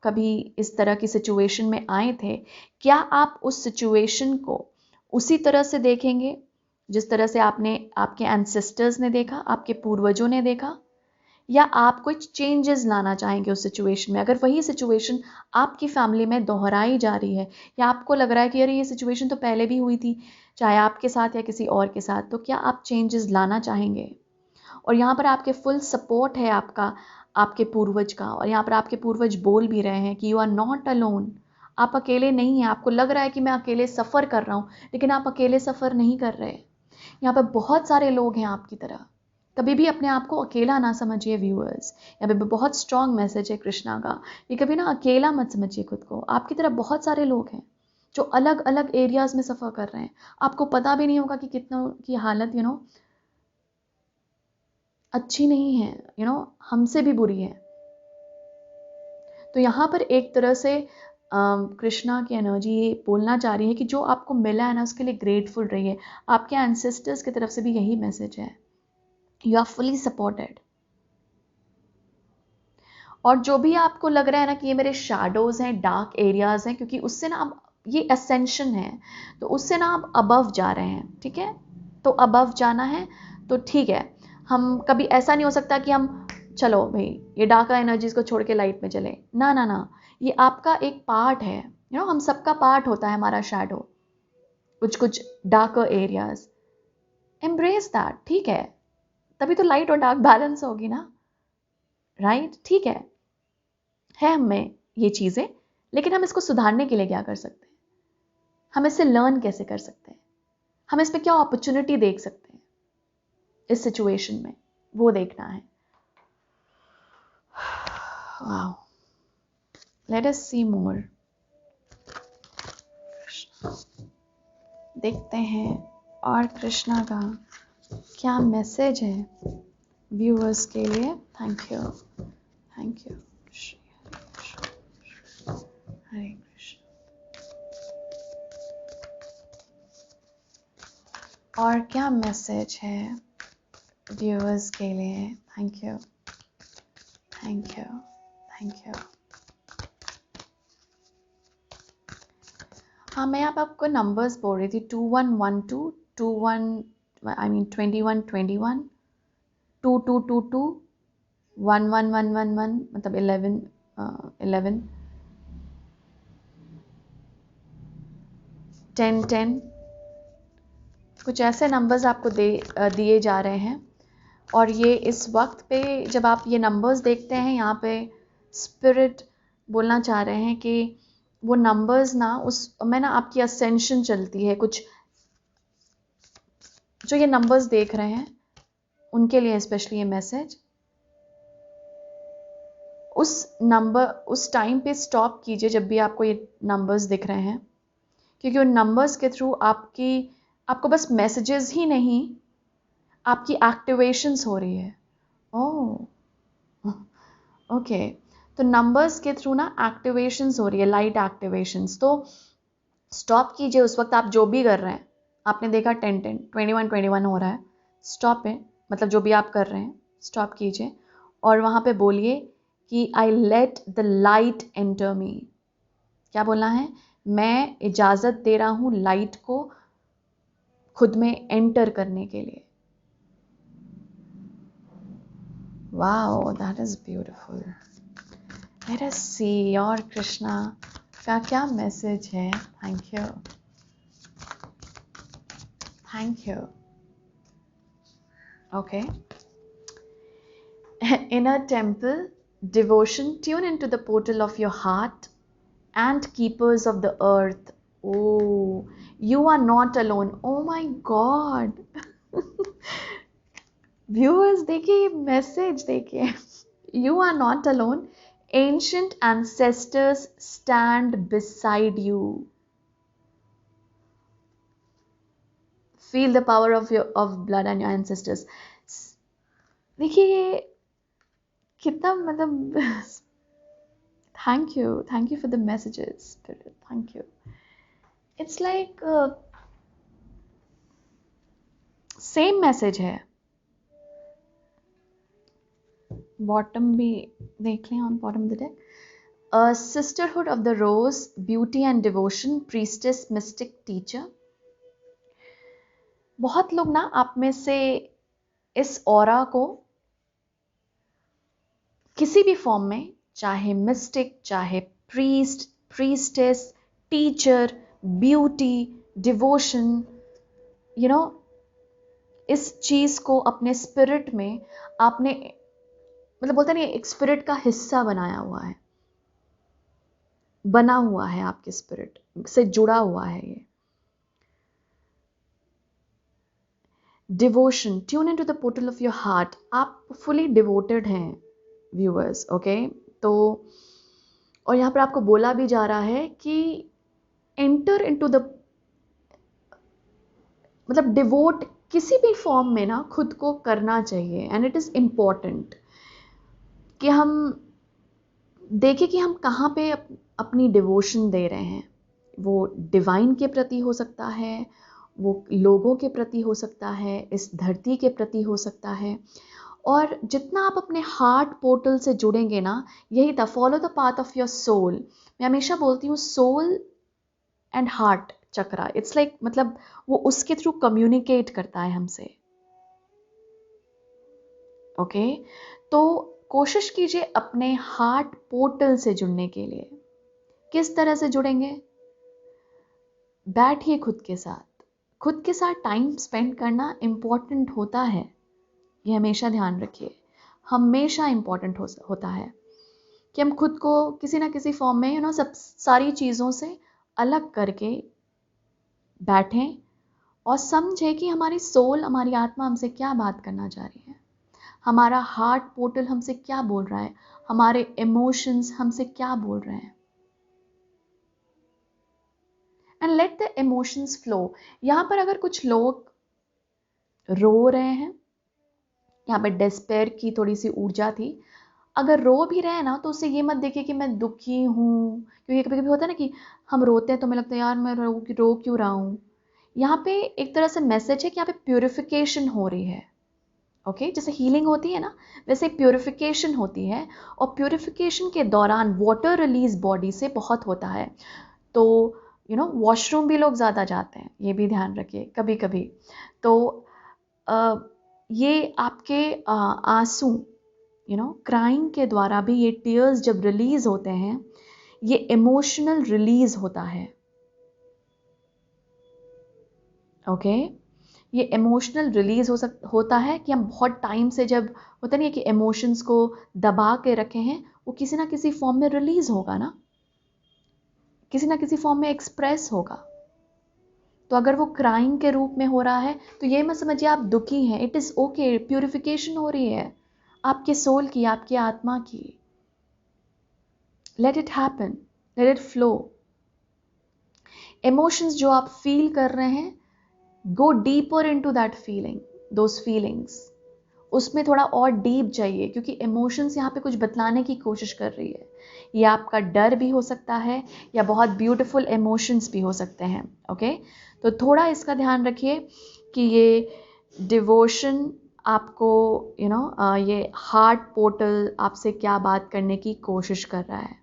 कभी इस तरह की सिचुएशन में आए थे। क्या आप उस सिचुएशन को उसी तरह से देखेंगे जिस तरह से आपके एंसेस्टर्स ने देखा, आपके पूर्वजों ने देखा, या आप कुछ चेंजेस लाना चाहेंगे उस सिचुएशन में? अगर वही सिचुएशन आपकी फैमिली में दोहराई जा रही है, या आपको लग रहा है कि अरे ये सिचुएशन तो पहले भी हुई थी, चाहे आपके साथ या किसी और के साथ, तो क्या आप चेंजेस लाना चाहेंगे? और यहाँ पर आपके फुल सपोर्ट है आपके पूर्वज का, और यहाँ पर आपके पूर्वज बोल भी रहे हैं कि यू आर नॉट अलोन। आप अकेले नहीं हैं। आपको लग रहा है कि मैं अकेले सफ़र कर रहा हूँ, लेकिन आप अकेले सफ़र नहीं कर रहे। यहाँ पर बहुत सारे लोग हैं आपकी तरह। कभी भी अपने आप को अकेला ना समझिए व्यूअर्स। यहाँ पे बहुत स्ट्रॉन्ग मैसेज है कृष्णा का, ये कभी ना अकेला मत समझिए खुद को। आपकी तरह बहुत सारे लोग हैं जो अलग अलग एरियाज में सफ़र कर रहे हैं। आपको पता भी नहीं होगा कि कितनों की हालत अच्छी नहीं है, हमसे भी बुरी है। तो यहाँ पर एक तरह से कृष्णा की एनर्जी ये बोलना चाह रही है कि जो आपको मिला है ना, उसके लिए ग्रेटफुल रहिए। आपके एंसेस्टर्स की तरफ से भी यही मैसेज है, यू आर फुली सपोर्टेड। और जो भी आपको लग रहा है ना कि ये मेरे शैडोज हैं, डार्क एरियाज हैं, क्योंकि उससे ना आप, ये असेंशन है, तो उससे ना आप अबव जा रहे हैं, ठीक है? तो अबव जाना है तो ठीक है। हम कभी ऐसा नहीं हो सकता कि हम चलो भाई ये डार्क एनर्जीज को छोड़ के लाइट में चले, ना ना ना। ये आपका एक पार्ट है, हम सबका पार्ट होता है हमारा शैडो, कुछ कुछ डार्क एरियाज। एम्ब्रेस दैट, ठीक है? तभी तो लाइट और डार्क बैलेंस होगी ना, राइट? ठीक है हमें ये चीज़ें, लेकिन हम इसको सुधारने के लिए क्या कर सकते हैं? हम इससे लर्न कैसे कर सकते हैं? हम इसमें क्या अपॉर्चुनिटी देख सकते हैं इस सिचुएशन में, वो देखना है। वाओ, लेट अस सी मोर। देखते हैं और कृष्णा का क्या मैसेज है व्यूअर्स के लिए। Thank you, thank you. और क्या मैसेज है व्यूअर्स के लिए? Thank you, thank you, thank you. हाँ, मैं आप आपको नंबर्स बोल रही थी 2112, 21 2222, 11111, मतलब 11 10 कुछ ऐसे नंबर्स आपको दिए जा रहे हैं। और ये इस वक्त पे जब आप ये नंबर्स देखते हैं, यहाँ पे स्पिरिट बोलना चाह रहे हैं कि वो नंबर्स ना में ना आपकी असेंशन चलती है। कुछ जो ये नंबर्स देख रहे हैं उनके लिए स्पेशली ये मैसेज। उस टाइम पे स्टॉप कीजिए जब भी आपको ये नंबर्स दिख रहे हैं, क्योंकि उन नंबर्स के थ्रू आपको बस मैसेजेस ही नहीं, आपकी एक्टिवेशंस हो रही है। ओह, ओके। तो नंबर्स के थ्रू ना एक्टिवेशंस हो रही है, लाइट एक्टिवेशंस। तो स्टॉप कीजिए उस वक्त आप जो भी कर रहे हैं। आपने देखा 10 10 21 21 हो रहा है, स्टॉप है, मतलब जो भी आप कर रहे हैं स्टॉप कीजिए और वहाँ पे बोलिए कि I let the light enter me. क्या बोलना है? मैं इजाज़त दे रहा हूँ लाइट को खुद में एंटर करने के लिए। Wow, that is beautiful. Let us see और कृष्णा का क्या मैसेज है। Thank you, thank you. Okay. In a temple, devotion, tune into the portal of your heart and keepers of the earth. Oh, you are not alone. Oh my God. Viewers, देखिए message देखिए। You are not alone. Ancient ancestors stand beside you. Feel the power of blood and your ancestors. देखिए ये कितना मतलब thank you for the messages, Spirit. Thank you. It's like same message है। Bottom भी देख लें, on bottom the deck. Sisterhood of the rose, beauty and devotion, priestess, mystic, teacher. बहुत लोग ना आप में से इस ऑरा को किसी भी फॉर्म में, चाहे मिस्टिक, चाहे priest, priestess, teacher, beauty, devotion, you know, इस चीज को अपने स्पिरिट में आपने, मतलब बोलते नहीं, एक स्पिरिट का हिस्सा बनाया हुआ है, बना हुआ है, आपके स्पिरिट से जुड़ा हुआ है ये। Devotion, tune into the portal of your heart. आप फुली डिवोटेड हैं व्यूअर्स, ओके। तो और यहाँ पर आपको बोला भी जा रहा है कि एंटर इनटू द, मतलब डिवोट किसी भी फॉर्म में ना खुद को करना चाहिए। एंड इट इज़ इम्पॉर्टेंट कि हम देखें कि हम कहाँ पे अपनी डिवोशन दे रहे हैं। वो डिवाइन के प्रति हो सकता है, वो लोगों के प्रति हो सकता है, इस धरती के प्रति हो सकता है। और जितना आप अपने हार्ट पोर्टल से जुड़ेंगे ना, यही था, follow the path of your soul. मैं हमेशा बोलती हूँ soul and heart chakra, it's like, मतलब वो उसके थ्रू कम्युनिकेट करता है हमसे, ओके। तो कोशिश कीजिए अपने हार्ट पोर्टल से जुड़ने के लिए। किस तरह से जुड़ेंगे? बैठिए खुद के साथ टाइम स्पेंड करना इम्पॉर्टेंट होता है, ये हमेशा ध्यान रखिए। हमेशा इम्पॉर्टेंट होता है कि हम खुद को किसी ना किसी फॉर्म में सब सारी चीज़ों से अलग करके बैठें और समझें कि हमारी सोल, हमारी आत्मा हमसे क्या बात करना चाह रही है, हमारा हार्ट पोर्टल हमसे क्या बोल रहा है, हमारे इमोशंस हमसे क्या बोल रहे हैं। And let the emotions flow. यहाँ पर अगर कुछ लोग रो रहे हैं, यहाँ पे डिस्पेयर की थोड़ी सी ऊर्जा थी, अगर रो भी रहे हैं ना, तो उसे ये मत देखिए कि मैं दुखी हूँ, क्योंकि कभी कभी होता है ना कि हम रोते हैं तो हमें लगता है यार मैं रो क्यों रहा हूँ, यहाँ पे एक तरह से मैसेज है कि यहाँ पे प्यूरिफिकेशन हो रही है। ओके, जैसे हीलिंग होती है ना, वैसे प्यूरिफिकेशन होती है, और प्यूरिफिकेशन के दौरान वाटर रिलीज बॉडी से बहुत होता है। तो वॉशरूम भी लोग ज़्यादा जाते हैं, ये भी ध्यान रखिए कभी कभी। तो ये आपके आंसू क्राइंग के द्वारा भी, ये टीयर्स जब रिलीज होते हैं, ये इमोशनल रिलीज होता है। ओके, ये इमोशनल रिलीज होता है कि हम बहुत टाइम से, जब होता नहीं है कि इमोशंस को दबा के रखे हैं, वो किसी ना किसी फॉर्म में रिलीज होगा ना, किसी ना किसी फॉर्म में एक्सप्रेस होगा। तो अगर वो क्राइंग के रूप में हो रहा है, तो ये मत समझिए आप दुखी हैं, इट इज़ ओके, प्यूरिफिकेशन हो रही है आपके सोल की, आपकी आत्मा की। Let it happen, let it flow. Emotions जो आप फील कर रहे हैं, go deeper into that feeling, those feelings, उसमें थोड़ा और डीप जाइए, क्योंकि इमोशंस यहाँ पे कुछ बतलाने की कोशिश कर रही है। ये आपका डर भी हो सकता है, या बहुत ब्यूटीफुल इमोशंस भी हो सकते हैं। ओके, तो थोड़ा इसका ध्यान रखिए कि ये डिवोशन आपको ये हार्ट पोर्टल आपसे क्या बात करने की कोशिश कर रहा है।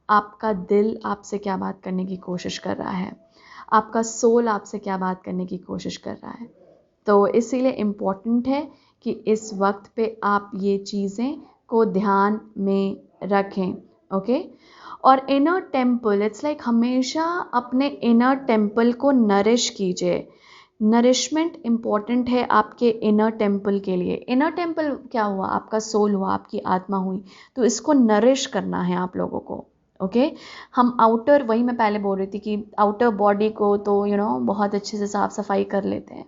आपका दिल आपसे क्या बात करने की कोशिश कर रहा है, आपका सोल आपसे क्या बात करने की कोशिश कर रहा है। तो इसीलिए इम्पॉर्टेंट है कि इस वक्त पे आप ये चीज़ें को ध्यान में रखें। ओके, और इनर टेम्पल, इट्स लाइक हमेशा अपने इनर टेम्पल को नरिश कीजिए। नरिशमेंट इम्पॉर्टेंट है आपके इनर टेम्पल के लिए। इनर टेम्पल क्या हुआ? आपका सोल हुआ, आपकी आत्मा हुई। तो इसको नरिश करना है आप लोगों को। ओके, हम आउटर, वही मैं पहले बोल रही थी कि आउटर बॉडी को तो बहुत अच्छे से साफ सफाई कर लेते हैं,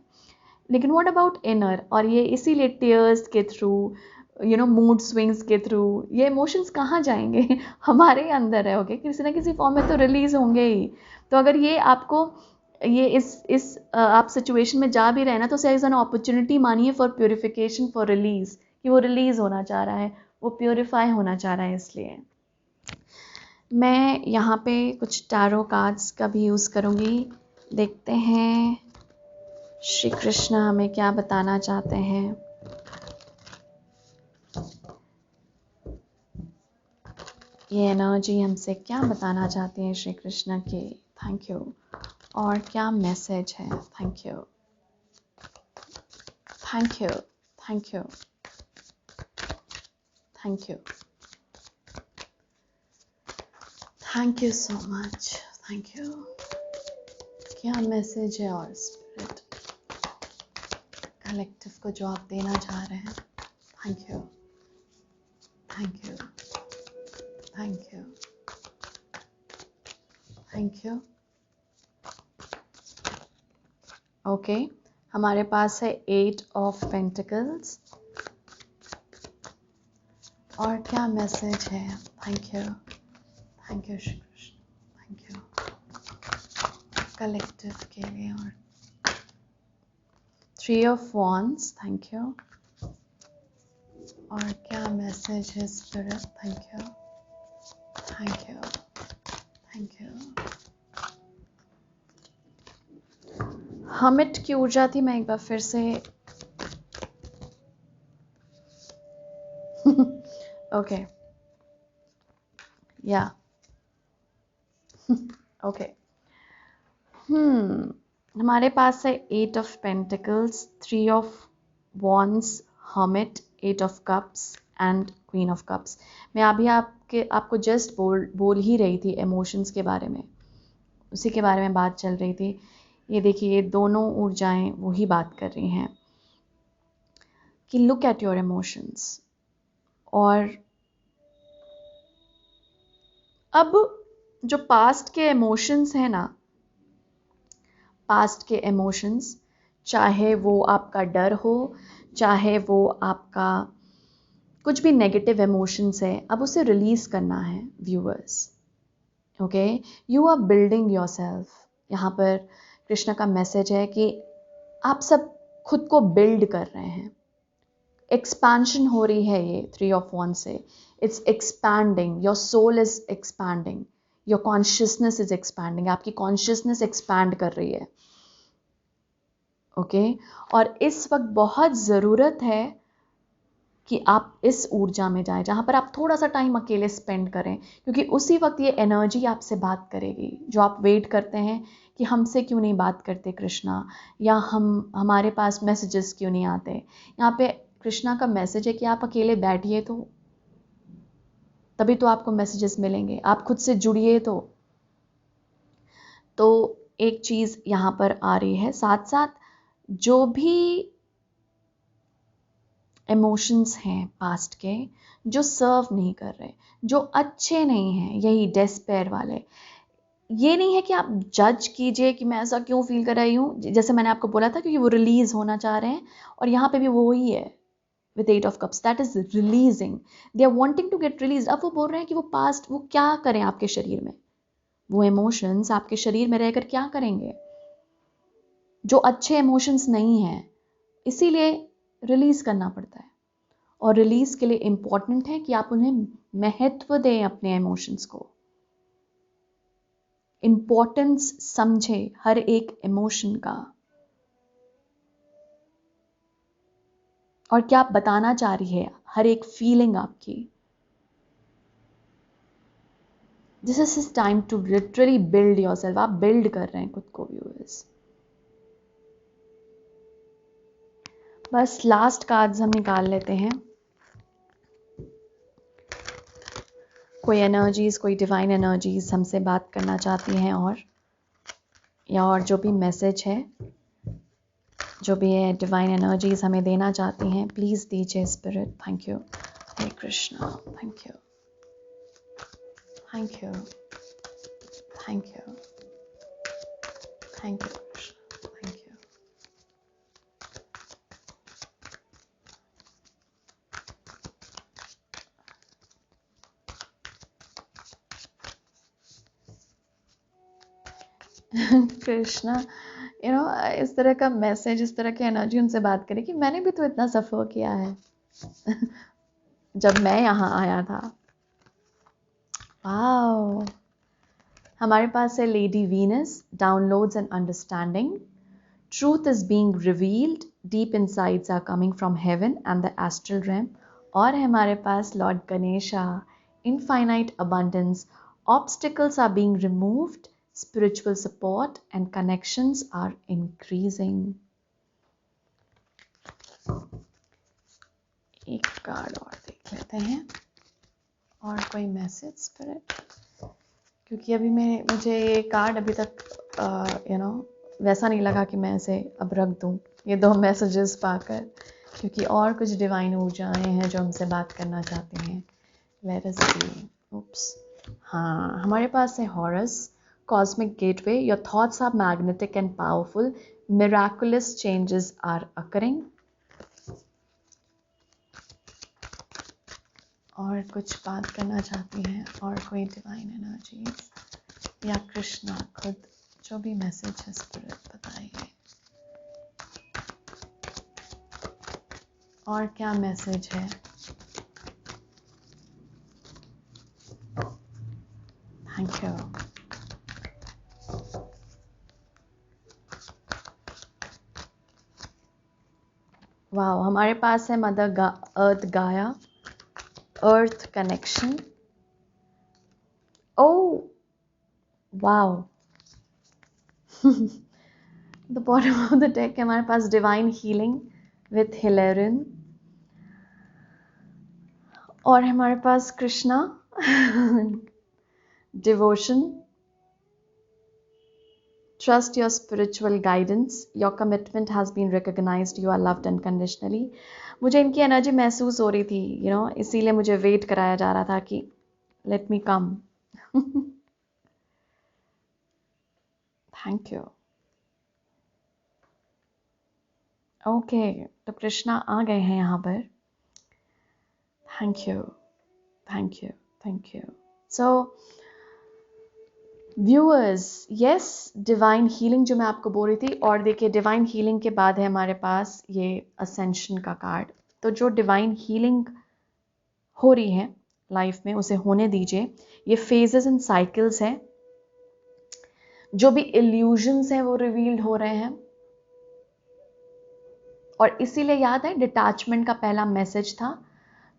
लेकिन व्हाट अबाउट इनर? और ये इसीलिए टीयर्स के थ्रू, मूड स्विंग्स के थ्रू ये इमोशंस कहाँ जाएंगे? हमारे अंदर है। ओके, किसी ना किसी फॉर्म में तो रिलीज होंगे ही। तो अगर ये आपको, ये इस आप सिचुएशन में जा भी रहे ना, तो एज एन अपॉर्चुनिटी मानिए फॉर प्योरिफिकेशन, फॉर रिलीज, कि वो रिलीज होना चाह रहा है, वो प्योरीफाई होना चाह रहा है। इसलिए मैं यहाँ पे कुछ टैरो कार्ड्स का भी यूज़ करूँगी। देखते हैं श्री कृष्ण हमें क्या बताना चाहते हैं। ये एनर्जी हमसे क्या बताना चाहती है श्री कृष्ण की। Thank you. और क्या मैसेज है? Thank you, thank you, thank you, thank you, thank you so much, thank you. क्या मैसेज है और स्पिरिट कलेक्टिव को जो आप देना चाह रहे हैं? Thank you, thank you, thank you, thank you. Okay, हमारे पास है 8 ऑफ पेंटिकल्स। और क्या मैसेज है? Thank you, thank you Shri Krishna, thank you collective के लिए। और 3 ऑफ वॉन्ड्स, थैंक यू। और क्या मैसेज है spirit? Thank you, thank you, thank you. Hermit की ऊर्जा थी, मैं एक बार फिर से ओके, या ओके। हमारे पास है 8 of pentacles, 3 of wands, hermit, 8 of cups and queen of cups. मैं अभी आपको जस्ट बोल ही रही थी इमोशंस के बारे में, उसी के बारे में बात चल रही थी। ये देखिए, ये दोनों ऊर्जाएं वही बात कर रही हैं कि लुक एट योर इमोशंस। और अब जो पास्ट के इमोशंस हैं ना, पास्ट के इमोशंस, चाहे वो आपका डर हो, चाहे वो आपका कुछ भी नेगेटिव इमोशंस है, अब उसे रिलीज करना है viewers. Okay, you are building yourself. यहाँ पर कृष्ण का मैसेज है कि आप सब खुद को बिल्ड कर रहे हैं। एक्सपेंशन हो रही है ये 3 ऑफ वॉन्ड्स से। It's expanding, your soul is expanding, your consciousness is expanding. आपकी कॉन्शियसनेस एक्सपैंड कर रही है। ओके और इस वक्त बहुत ज़रूरत है कि आप इस ऊर्जा में जाएं जहाँ पर आप थोड़ा सा टाइम अकेले स्पेंड करें, क्योंकि उसी वक्त ये एनर्जी आपसे बात करेगी। जो आप वेट करते हैं कि हमसे क्यों नहीं बात करते कृष्णा, या हमारे पास मैसेजेस क्यों नहीं आते, यहाँ पे कृष्णा का मैसेज है कि आप अकेले बैठिए तो तभी तो आपको मैसेजेस मिलेंगे, आप खुद से जुड़िए तो एक चीज़ यहाँ पर आ रही है। साथ साथ जो भी इमोशंस हैं पास्ट के जो सर्व नहीं कर रहे, जो अच्छे नहीं हैं, यही डेस्पेयर वाले, ये नहीं है कि आप जज कीजिए कि मैं ऐसा क्यों फील कर रही हूँ, जैसे मैंने आपको बोला था क्योंकि वो रिलीज होना चाह रहे हैं, और यहाँ पे भी वो ही है with 8 of cups, that is releasing, they are wanting to get release. अब वो बोल रहे हैं कि वो पास्ट वो क्या करें आपके शरीर में, वो इमोशंस आपके शरीर में रहकर क्या करेंगे, जो अच्छे इमोशंस नहीं हैं, इसीलिए रिलीज करना पड़ता है। और रिलीज के लिए इंपॉर्टेंट है कि आप उन्हें महत्व दें, अपने इमोशंस को इंपॉर्टेंस समझे हर एक इमोशन का, और क्या आप बताना चाह रही है हर एक फीलिंग आपकी। This is his time to literally build yourself. आप बिल्ड कर रहे हैं खुद को व्यूअर्स। बस लास्ट कार्ड्स हम निकाल लेते हैं। कोई एनर्जीज, कोई डिवाइन एनर्जीज हमसे बात करना चाहती हैं, और जो भी मैसेज है, जो भी है डिवाइन एनर्जीज हमें देना चाहती हैं, प्लीज दीजिए स्पिरिट। थैंक यू हे Krishna, thank you, thank you, thank you, thank you Krishna, thank you. Krishna इस तरह का मैसेज, इस तरह की एनर्जी उनसे बात करें कि मैंने भी तो इतना सफ़र किया है जब मैं यहाँ आया था। वाओ, हमारे पास है lady Venus, downloads and understanding, truth is being revealed, deep insights are coming from heaven and the astral realm. और है हमारे पास lord Ganesha, infinite abundance, obstacles are being removed, spiritual support and connections are increasing. एक card और देख लेते हैं, और कोई मैसेज स्पिरिट, क्योंकि अभी मुझे ये कार्ड अभी तक वैसा नहीं लगा कि मैं इसे अब रख दूं, ये 2 मैसेजेस पाकर, क्योंकि और कुछ डिवाइन ऊर्जाएं हैं जो हमसे बात करना चाहती हैं। लेट अस सी। उप्स, हाँ, हमारे पास है harrows, Cosmic Gateway, your thoughts are magnetic and powerful. Miraculous changes are occurring. और कुछ बात करना चाहती हैं, और कोई डिवाइन एनर्जीज या कृष्णा खुद, जो भी मैसेज है स्पिरिट बताइए। और क्या मैसेज है? Thank you. वाओ, हमारे पास है mother earth Gaia, earth connection. Oh wow, the bottom of the deck हमारे पास डिवाइन हीलिंग विथ हिलेरिन, और हमारे पास Krishna, devotion, trust your spiritual guidance, your commitment has been recognized, you are loved unconditionally. मुझे इनकी एनर्जी महसूस हो रही थी, इसीलिए मुझे वेट कराया जा रहा था कि let me come. Thank you. Okay, तो कृष्णा आ गए हैं यहाँ पर। Thank you, thank you, thank you. So viewers, yes, divine healing जो मैं आपको बोल रही थी, और देखिए डिवाइन हीलिंग के बाद है हमारे पास ये असेंशन का कार्ड। तो जो डिवाइन हीलिंग हो रही है लाइफ में, उसे होने दीजिए। ये फेजेस एंड साइकिल्स हैं, जो भी इल्यूजन्स हैं वो रिवील्ड हो रहे हैं, और इसीलिए याद है डिटैचमेंट का पहला मैसेज था।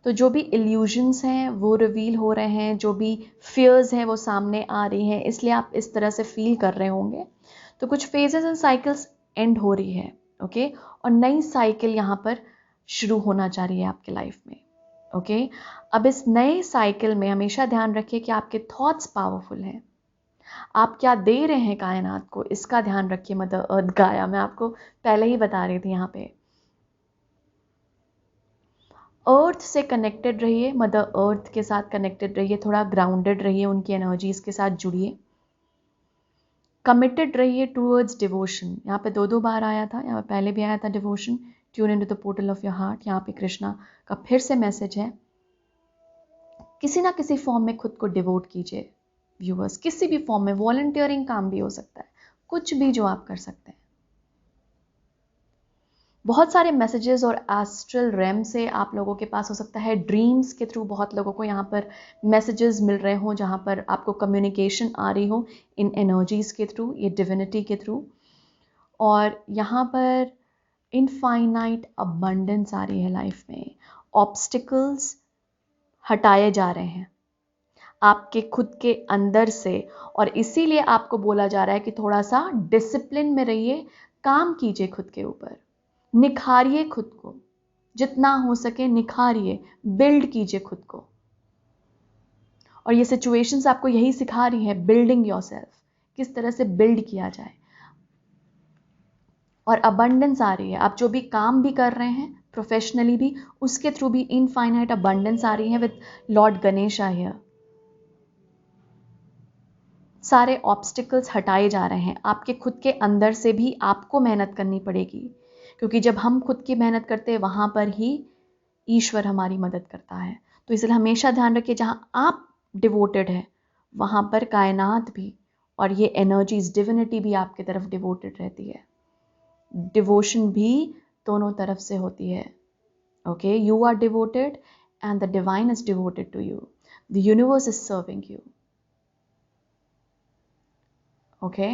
तो जो भी इल्यूजन्स हैं वो रिवील हो रहे हैं, जो भी फियर्स हैं वो सामने आ रही हैं, इसलिए आप इस तरह से फील कर रहे होंगे। तो कुछ फेजेस एंड साइकिल्स एंड हो रही है, ओके, और नई साइकिल यहाँ पर शुरू होना चाह रही है आपके लाइफ में, ओके। अब इस नए साइकिल में हमेशा ध्यान रखिए कि आपके थॉट्स पावरफुल हैं। आप क्या दे रहे हैं कायनात को, इसका ध्यान रखिए। मदर अर्थ गाया, मैं आपको पहले ही बता रही थी यहाँ पे। अर्थ से कनेक्टेड रहिए, मदर अर्थ के साथ कनेक्टेड रहिए, थोड़ा ग्राउंडेड रहिए, उनकी एनर्जीज के साथ जुड़िए, कमिटेड रहिए टूवर्ड्स डिवोशन। यहाँ पे 2 बार आया था, यहाँ पे पहले भी आया था devotion, tune into the portal of your heart. यहाँ पे कृष्णा का फिर से मैसेज है, किसी ना किसी फॉर्म में खुद को डिवोट कीजिए व्यूअर्स, किसी भी फॉर्म में। वॉलंटियरिंग काम भी हो सकता है, कुछ भी जो आप कर सकते हैं। बहुत सारे मैसेजेस और एस्ट्रल रेम से आप लोगों के पास हो सकता है, ड्रीम्स के थ्रू बहुत लोगों को यहाँ पर मैसेजेस मिल रहे हों, जहाँ पर आपको कम्युनिकेशन आ रही हो इन एनर्जीज के थ्रू, ये डिविनिटी के थ्रू। और यहाँ पर इनफाइनाइट अबंडेंस आ रही है लाइफ में, ऑब्स्टिकल्स हटाए जा रहे हैं आपके खुद के अंदर से, और इसीलिए आपको बोला जा रहा है कि थोड़ा सा डिसिप्लिन में रहिए, काम कीजिए खुद के ऊपर, निखारिए खुद को, जितना हो सके निखारिए, बिल्ड कीजिए खुद को। और ये सिचुएशंस आपको यही सिखा रही है, बिल्डिंग योरसेल्फ, किस तरह से बिल्ड किया जाए। और अबंडेंस आ रही है, आप जो भी काम भी कर रहे हैं प्रोफेशनली भी, उसके थ्रू भी इनफाइनाइट अबंडेंस आ रही है विद लॉर्ड गणेश हियर। सारे ऑब्स्टिकल्स हटाए जा रहे हैं, आपके खुद के अंदर से भी आपको मेहनत करनी पड़ेगी, क्योंकि जब हम खुद की मेहनत करते हैं वहाँ पर ही ईश्वर हमारी मदद करता है। तो इसलिए हमेशा ध्यान रखिए, जहाँ आप डिवोटेड हैं वहाँ पर कायनात भी और ये एनर्जीज, डिविनिटी भी आपके तरफ डिवोटेड रहती है। डिवोशन भी दोनों तरफ से होती है, okay. You are devoted and the divine is devoted to you, the universe is serving you, okay.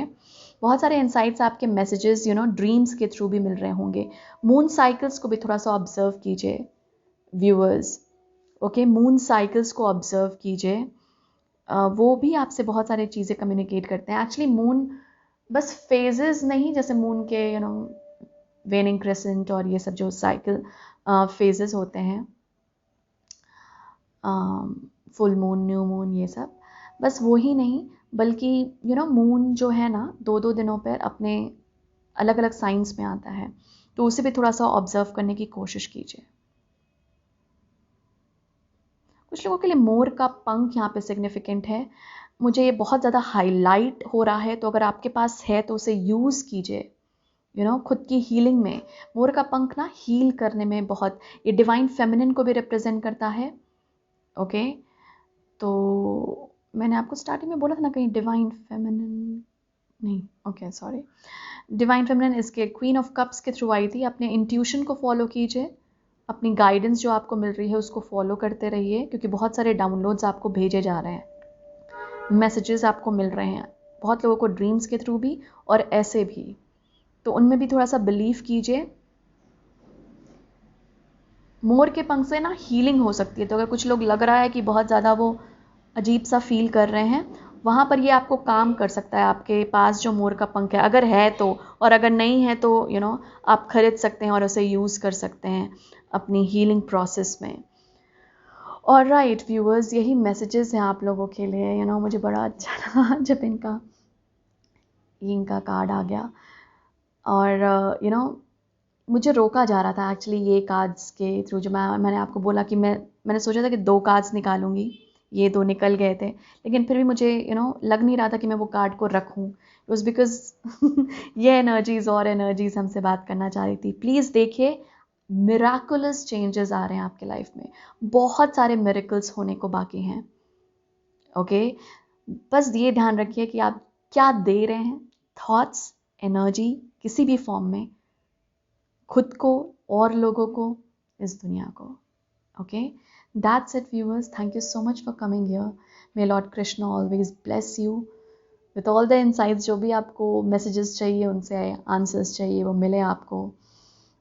बहुत सारे इंसाइट्स आपके मैसेजेस ड्रीम्स के थ्रू भी मिल रहे होंगे। मून साइकिल्स को भी थोड़ा सा ऑब्जर्व कीजिए व्यूअर्स, ओके। मून साइकिल्स को ऑब्जर्व कीजिए, वो भी आपसे बहुत सारी चीज़ें कम्युनिकेट करते हैं। एक्चुअली मून बस फेजेस नहीं, जैसे मून के वेनिंग क्रेसेंट और ये सब जो साइकिल फेजेस होते हैं, फुल मून, न्यू मून, ये सब, बस वो ही नहीं, बल्कि मून जो है ना 2-2 दिनों पर अपने अलग अलग साइंस में आता है, तो उसे भी थोड़ा सा ऑब्जर्व करने की कोशिश कीजिए। कुछ लोगों के लिए मोर का पंख यहाँ पे सिग्निफिकेंट है, मुझे ये बहुत ज़्यादा हाईलाइट हो रहा है, तो अगर आपके पास है तो उसे यूज़ कीजिए खुद की हीलिंग में। मोर का पंख ना हील करने में बहुत, ये डिवाइन फेमिनिन को भी रिप्रेजेंट करता है, ओके। तो मैंने आपको स्टार्टिंग में बोला था ना कहीं डिवाइन फेमिनिन, नहीं, ओके सॉरी, डिवाइन फेमिनिन इसके क्वीन ऑफ कप्स के थ्रू आई थी। अपने इंट्यूशन को फॉलो कीजिए, अपनी गाइडेंस जो आपको मिल रही है उसको फॉलो करते रहिए, क्योंकि बहुत सारे डाउनलोड्स आपको भेजे जा रहे हैं, मैसेजेस आपको मिल रहे हैं, बहुत लोगों को ड्रीम्स के थ्रू भी और ऐसे भी, तो उनमें भी थोड़ा सा बिलीव कीजिए। मोर के पंख से ना हीलिंग हो सकती है, तो अगर कुछ लोग लग रहा है कि बहुत ज़्यादा वो अजीब सा फील कर रहे हैं, वहाँ पर ये आपको काम कर सकता है, आपके पास जो मोर का पंख है अगर है तो, और अगर नहीं है तो आप खरीद सकते हैं और उसे यूज़ कर सकते हैं अपनी हीलिंग प्रोसेस में। और राइट व्यूअर्स, यही मैसेजेस हैं आप लोगों के लिए। मुझे बड़ा अच्छा लगा जब इनका कार्ड आ गया, और मुझे रोका जा रहा था एक्चुअली ये कार्ड्स के थ्रू, जो मैंने आपको बोला कि मैंने सोचा था कि 2 कार्ड्स निकालूंगी, ये 2 निकल गए थे, लेकिन फिर भी मुझे लग नहीं रहा था कि मैं वो कार्ड को रखूं, बस बिकॉज ये एनर्जीज और एनर्जीज हमसे बात करना चाह रही थी। प्लीज़ देखिए, मिराकुलस चेंजेस आ रहे हैं आपके लाइफ में, बहुत सारे मिरेकल्स होने को बाकी हैं, ओके। बस ये ध्यान रखिए कि आप क्या दे रहे हैं, थॉट्स, एनर्जी, किसी भी फॉर्म में, खुद को और लोगों को, इस दुनिया को, okay. That's it viewers, thank you so much for coming here. My lord Krishna always bless you with all the insights, जो भी आपको मैसेजेस चाहिए, उनसे आंसर्स चाहिए, वो मिले आपको,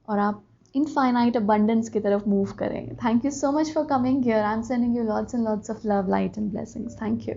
और आप इनफाइनाइट अबंडेंस की तरफ मूव करें। Thank you so much for coming here. I am sending you lots and lots of love, light and blessings. Thank you.